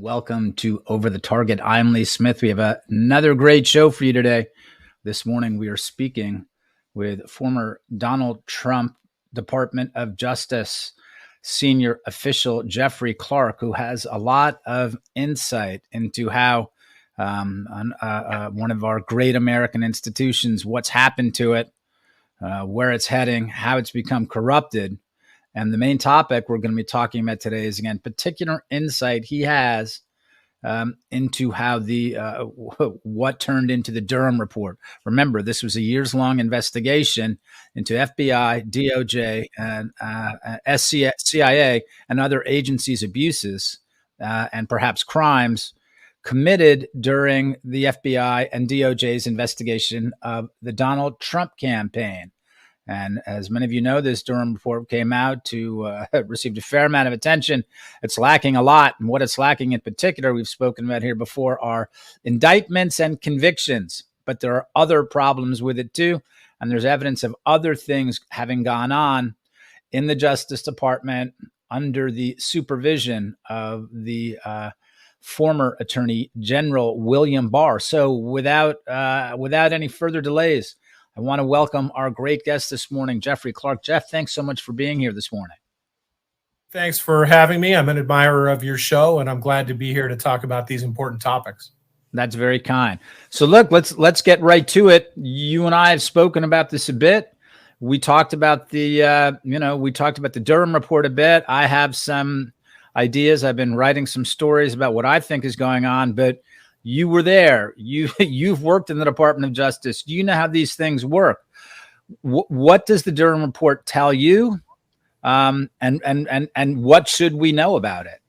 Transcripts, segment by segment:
Welcome to Over the Target. I'm Lee Smith. We have another great show for you today. This morning, we are speaking with former Donald Trump Department of Justice senior official Jeffrey Clark, who has a lot of insight into how one of our great American institutions, what's happened to it, where it's heading, how it's become corrupted. And the main topic we're going to be talking about today is, again, particular insight he has into how what turned into the Durham report. Remember, this was a years-long investigation into FBI, DOJ, and CIA and other agencies' abuses and perhaps crimes committed during the FBI and DOJ's investigation of the Donald Trump campaign. And as many of you know, this Durham report came out received a fair amount of attention. It's lacking a lot. And what it's lacking in particular, we've spoken about here before, are indictments and convictions. But there are other problems with it too. And there's evidence of other things having gone on in the Justice Department under the supervision of the former Attorney General William Barr. So without any further delays, I want to welcome our great guest this morning, Jeffrey Clark. Jeff, thanks so much for being here this morning. Thanks for having me. I'm an admirer of your show, and I'm glad to be here to talk about these important topics. That's very kind. So look, let's get right to it. You and I have spoken about this a bit. We talked about the Durham report a bit. I have some ideas. I've been writing some stories about what I think is going on, but you were there. You've worked in the Department of Justice. You know how these things work. What does the Durham report tell you, and what should we know about it?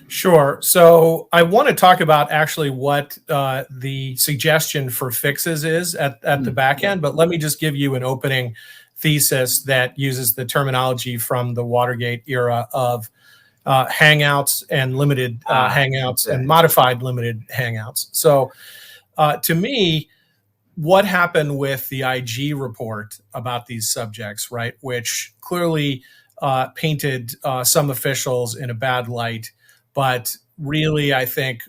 Sure. So I want to talk about actually what the suggestion for fixes is at the back end, but let me just give you an opening thesis that uses the terminology from the Watergate era of hangouts and limited hangouts and modified limited hangouts. So to me, what happened with the IG report about these subjects, right, which clearly painted some officials in a bad light, but really, I think,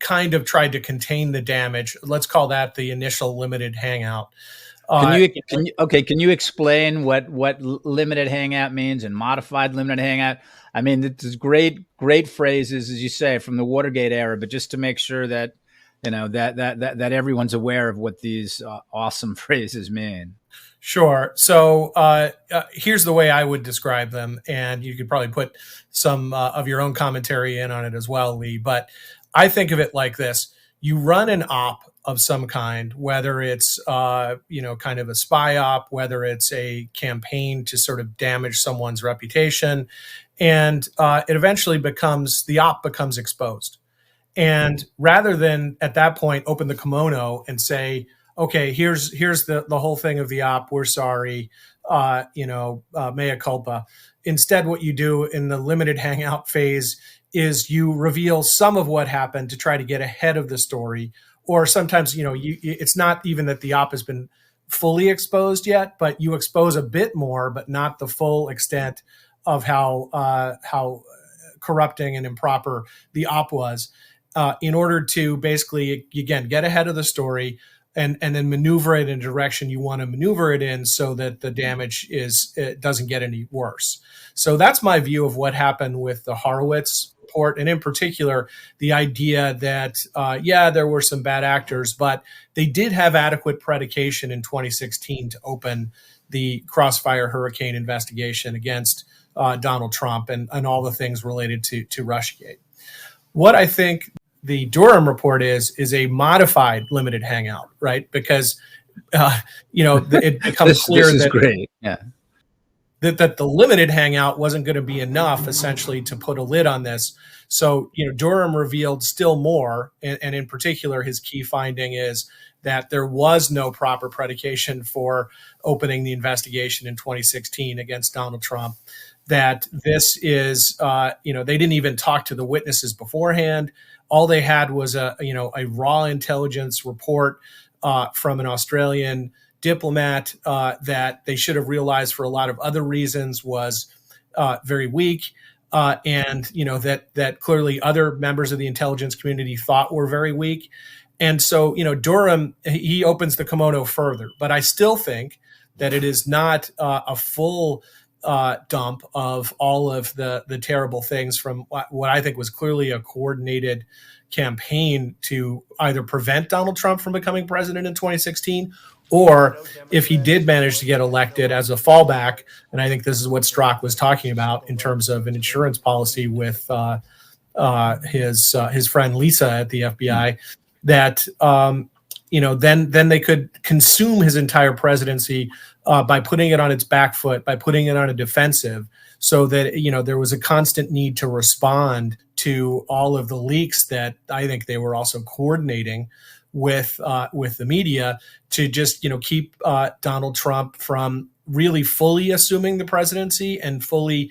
kind of tried to contain the damage. Let's call that the initial limited hangout. Can you explain what limited hangout means and modified limited hangout? I mean, it's great phrases, as you say, from the Watergate era, but just to make sure that that everyone's aware of what these awesome phrases mean. Sure. So here's the way I would describe them, and you could probably put some of your own commentary in on it as well, Lee. But I think of it like this: you run an op of some kind, whether it's kind of a spy op, whether it's a campaign to sort of damage someone's reputation, and it eventually the op becomes exposed. And rather than at that point open the kimono and say, okay, here's the whole thing of the op, we're sorry, mea culpa. Instead, what you do in the limited hangout phase is you reveal some of what happened to try to get ahead of the story. Or sometimes, it's not even that the op has been fully exposed yet, but you expose a bit more, but not the full extent of how corrupting and improper the op was, in order to basically, again, get ahead of the story and then maneuver it in a direction you want to maneuver it in so that the damage doesn't get any worse. So that's my view of what happened with the Horowitz report, and in particular, the idea that, there were some bad actors, but they did have adequate predication in 2016 to open the Crossfire Hurricane investigation against Donald Trump and all the things related to Russiagate. What I think the Durham report is a modified limited hangout, right? Because, it becomes clear this is that great. Yeah. That the limited hangout wasn't going to be enough, essentially, to put a lid on this. So, Durham revealed still more, and in particular, his key finding is that there was no proper predication for opening the investigation in 2016 against Donald Trump. That this is, they didn't even talk to the witnesses beforehand. All they had was a raw intelligence report from an Australian diplomat that they should have realized for a lot of other reasons was very weak. and that clearly other members of the intelligence community thought were very weak. And so, Durham, he opens the kimono further, but I still think that it is not a full dump of all of the terrible things from what I think was clearly a coordinated campaign to either prevent Donald Trump from becoming president in 2016, or if he did manage to get elected, as a fallback. And I think this is what Strzok was talking about in terms of an insurance policy with his friend Lisa at the FBI, that then they could consume his entire presidency by putting it on its back foot, by putting it on a defensive, so that there was a constant need to respond to all of the leaks that I think they were also coordinating with the media to just keep Donald Trump from really fully assuming the presidency and fully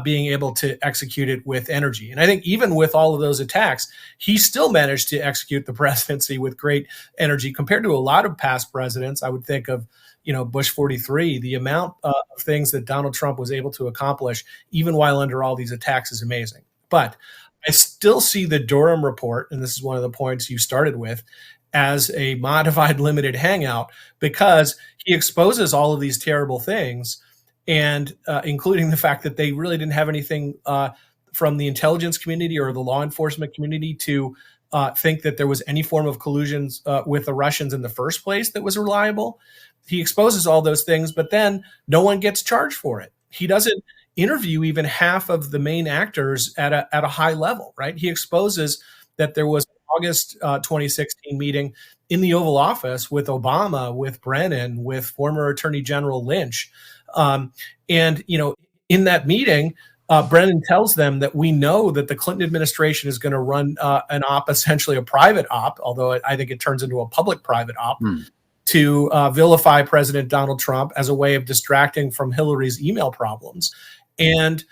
being able to execute it with energy. And I think even with all of those attacks, he still managed to execute the presidency with great energy compared to a lot of past presidents. I would think of Bush 43. The amount of things that Donald Trump was able to accomplish, even while under all these attacks, is amazing. But I still see the Durham report, and this is one of the points you started with, as a modified limited hangout, because he exposes all of these terrible things, and including the fact that they really didn't have anything from the intelligence community or the law enforcement community to think that there was any form of collusion with the Russians in the first place that was reliable. He exposes all those things, but then no one gets charged for it. He doesn't interview even half of the main actors at a high level, right? He exposes that there was an August 2016 meeting in the Oval Office with Obama, with Brennan, with former Attorney General Lynch. And in that meeting, Brennan tells them that we know that the Clinton administration is going to run an op, essentially a private op, although I think it turns into a public-private op, to vilify President Donald Trump as a way of distracting from Hillary's email problems. And,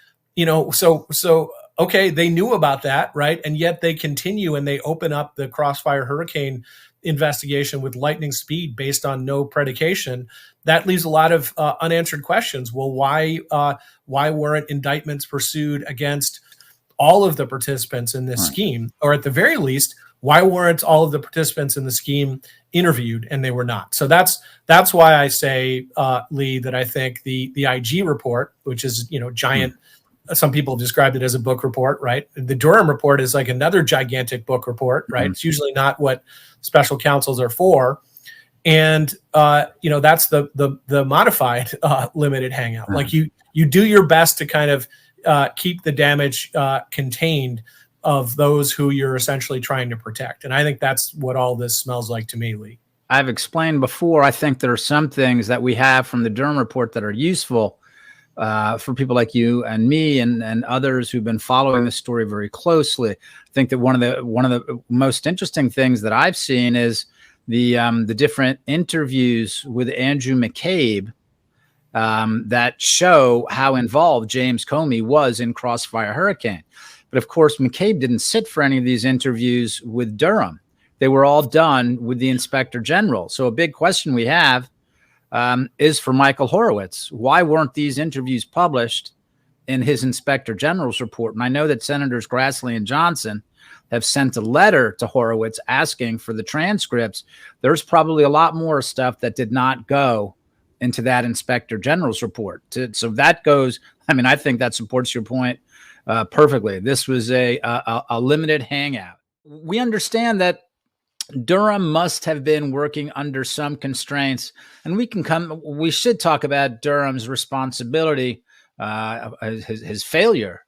so okay, they knew about that, right? And yet they continue and they open up the Crossfire Hurricane investigation with lightning speed based on no predication. That leaves a lot of unanswered questions. Well, why weren't indictments pursued against all of the participants in this scheme? Or at the very least, why weren't all of the participants in the scheme interviewed? And they were not. So that's why I say, Lee, that I think the IG report, which is giant. Some people described it as a book report, right? The Durham report is like another gigantic book report, right? It's usually not what special counsels are for. And that's the modified limited hangout. Like you do your best to kind of keep the damage contained of those who you're essentially trying to protect. And I think that's what all this smells like to me, Lee. I've explained before, I think there are some things that we have from the Durham report that are useful for people like you and me and others who've been following the story very closely. I think that one of the most interesting things that I've seen is the different interviews with Andrew McCabe that show how involved James Comey was in Crossfire Hurricane. But of course, McCabe didn't sit for any of these interviews with Durham. They were all done with the Inspector General. So a big question we have is for Michael Horowitz. Why weren't these interviews published in his Inspector General's report? And I know that Senators Grassley and Johnson have sent a letter to Horowitz asking for the transcripts. There's probably a lot more stuff that did not go into that Inspector General's report. So that goes, I think that supports your point perfectly. This was a limited hangout. We understand that Durham must have been working under some constraints, and we should talk about Durham's responsibility, his failure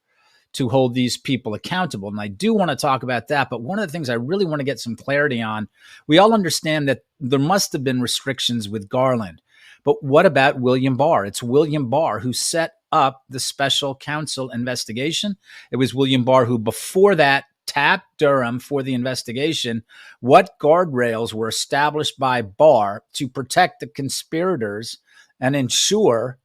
to hold these people accountable. And I do want to talk about that. But one of the things I really want to get some clarity on, we all understand that there must have been restrictions with Garland. But what about William Barr? It's William Barr who set up the special counsel investigation. It was William Barr who, before that, tapped Durham for the investigation. What guardrails were established by Barr to protect the conspirators and ensure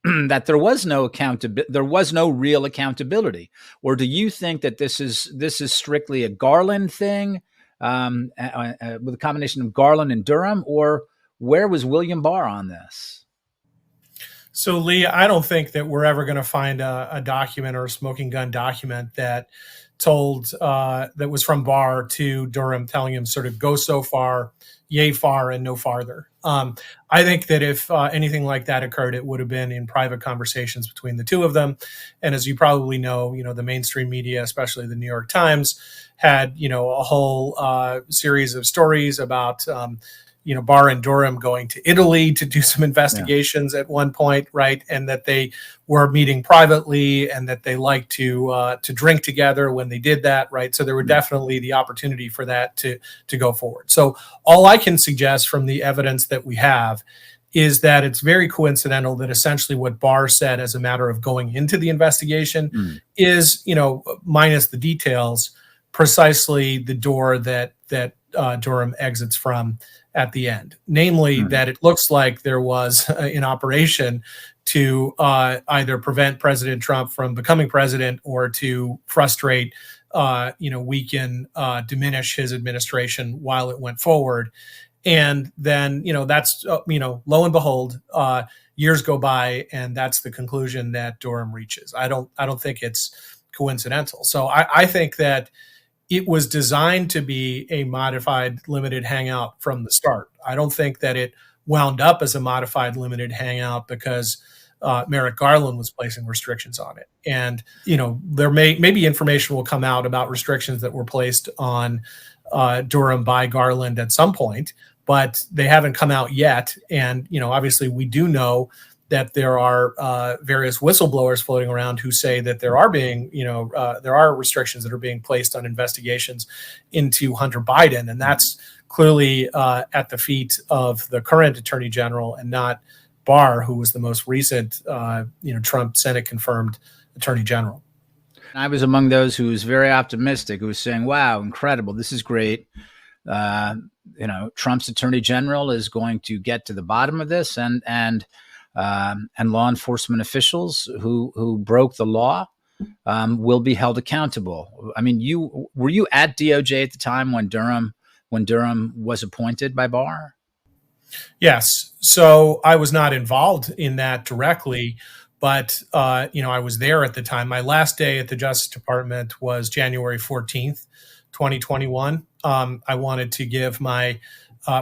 that there was no real accountability? Or do you think that this is strictly a Garland thing, with a combination of Garland and Durham, or where was William Barr on this? So, Lee, I don't think that we're ever going to find a document or a smoking gun document that told that was from Barr to Durham, telling him sort of go so far, yay far, and no farther. I think that if anything like that occurred, it would have been in private conversations between the two of them. And as you probably know, the mainstream media, especially the New York Times, had a whole series of stories about Barr and Durham going to Italy to do some investigations at one point, right? And that they were meeting privately, and that they liked to drink together when they did that, right? So there were definitely the opportunity for that to go forward. So all I can suggest from the evidence that we have is that it's very coincidental that essentially what Barr said as a matter of going into the investigation is, minus the details, precisely the door that Durham exits from at the end, namely that it looks like there was an operation to either prevent President Trump from becoming president or to frustrate, weaken, diminish his administration while it went forward. And then, that's, lo and behold, years go by, and that's the conclusion that Durham reaches. I don't think it's coincidental. So I think that it was designed to be a modified limited hangout from the start. I don't think that it wound up as a modified limited hangout because Merrick Garland was placing restrictions on it. And, there maybe information will come out about restrictions that were placed on Durham by Garland at some point, but they haven't come out yet. And, obviously we do know that there are various whistleblowers floating around who say that there are restrictions that are being placed on investigations into Hunter Biden, and that's clearly at the feet of the current Attorney General and not Barr, who was the most recent, Trump Senate confirmed Attorney General. I was among those who was very optimistic, who was saying, "Wow, incredible! This is great." Trump's Attorney General is going to get to the bottom of this, and law enforcement officials who broke the law will be held accountable. I mean, were you at DOJ at the time when Durham was appointed by Barr? Yes. So I was not involved in that directly, but I was there at the time. My last day at the Justice Department was January 14th, 2021. I wanted to give my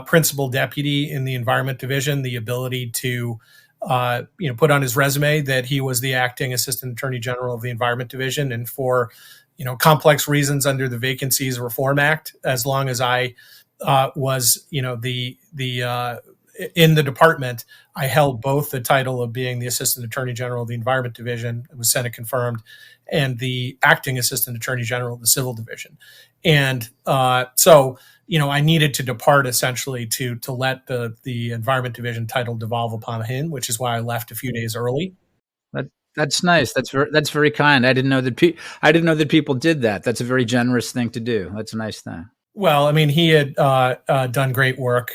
principal deputy in the Environment Division the ability to put on his resume that he was the acting Assistant Attorney General of the Environment Division, and for complex reasons under the Vacancies Reform Act, as long as I was in the department, I held both the title of being the Assistant Attorney General of the Environment Division, it was Senate confirmed, and the acting Assistant Attorney General of the Civil Division. And so I needed to depart essentially to let the Environment Division title devolve upon him, which is why I left a few days early. That's nice. That's very kind. I didn't know that people did that. That's a very generous thing to do. That's a nice thing. Well, I mean, he had done great work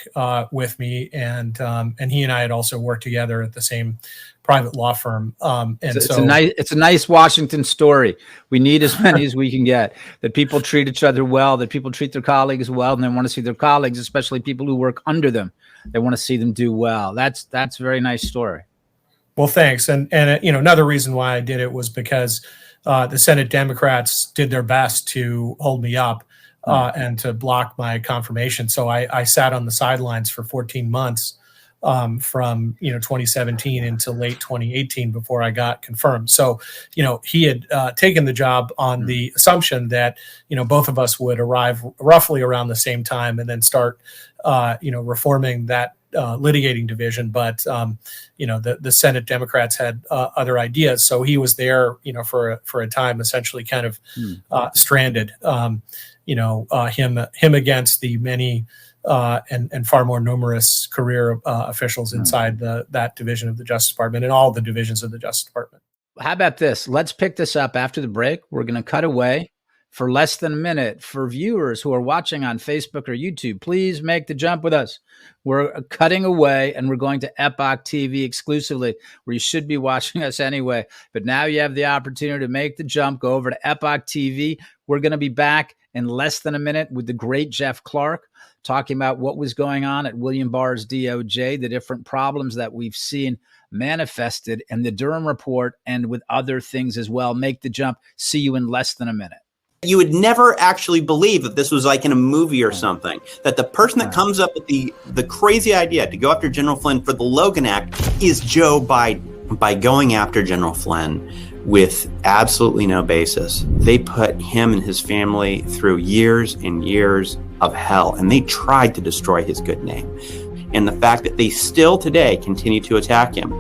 with me, and he and I had also worked together at the same private law firm. It's a nice Washington story. We need as many as we can get. That people treat each other well, that people treat their colleagues well, and they want to see their colleagues, especially people who work under them, they want to see them do well. That's a very nice story. Well, thanks. And another reason why I did it was because the Senate Democrats did their best to hold me up and to block my confirmation. So I sat on the sidelines for 14 months from 2017 into late 2018 before I got confirmed. So he had taken the job on the assumption that both of us would arrive roughly around the same time and then start reforming that litigating division. But the Senate Democrats had other ideas, so he was there for a time, essentially kind of stranded. Him against the many and far more numerous career officials inside that division of the Justice Department and all the divisions of the Justice Department. How about this? Let's pick this up after the break. We're going to cut away for less than a minute. For viewers who are watching on Facebook or YouTube, please make the jump with us. We're cutting away, and we're going to Epoch TV exclusively, where you should be watching us anyway. But now you have the opportunity to make the jump. Go over to Epoch TV. We're going to be back in less than a minute with the great Jeff Clark. talking about what was going on at William Barr's DOJ, the different problems that we've seen manifested in the Durham report and with other things as well. Make the jump. See you in less than a minute. You would never actually believe that this was like in a movie or something, that the person that comes up with the crazy idea to go after General Flynn for the Logan Act is Joe Biden. By going after General Flynn with absolutely no basis, they put him and his family through years and years of hell, and they tried to destroy his good name. And the fact that they still today continue to attack him.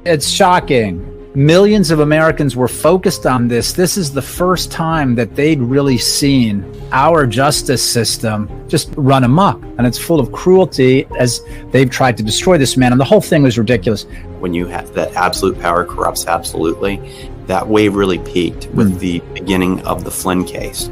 It's shocking. Millions of Americans were focused on this. This is the first time that they'd really seen our justice system just run amok. And it's full of cruelty as they've tried to destroy this man. And the whole thing was ridiculous. When you have that absolute power corrupts absolutely, that wave really peaked with the beginning of the Flynn case.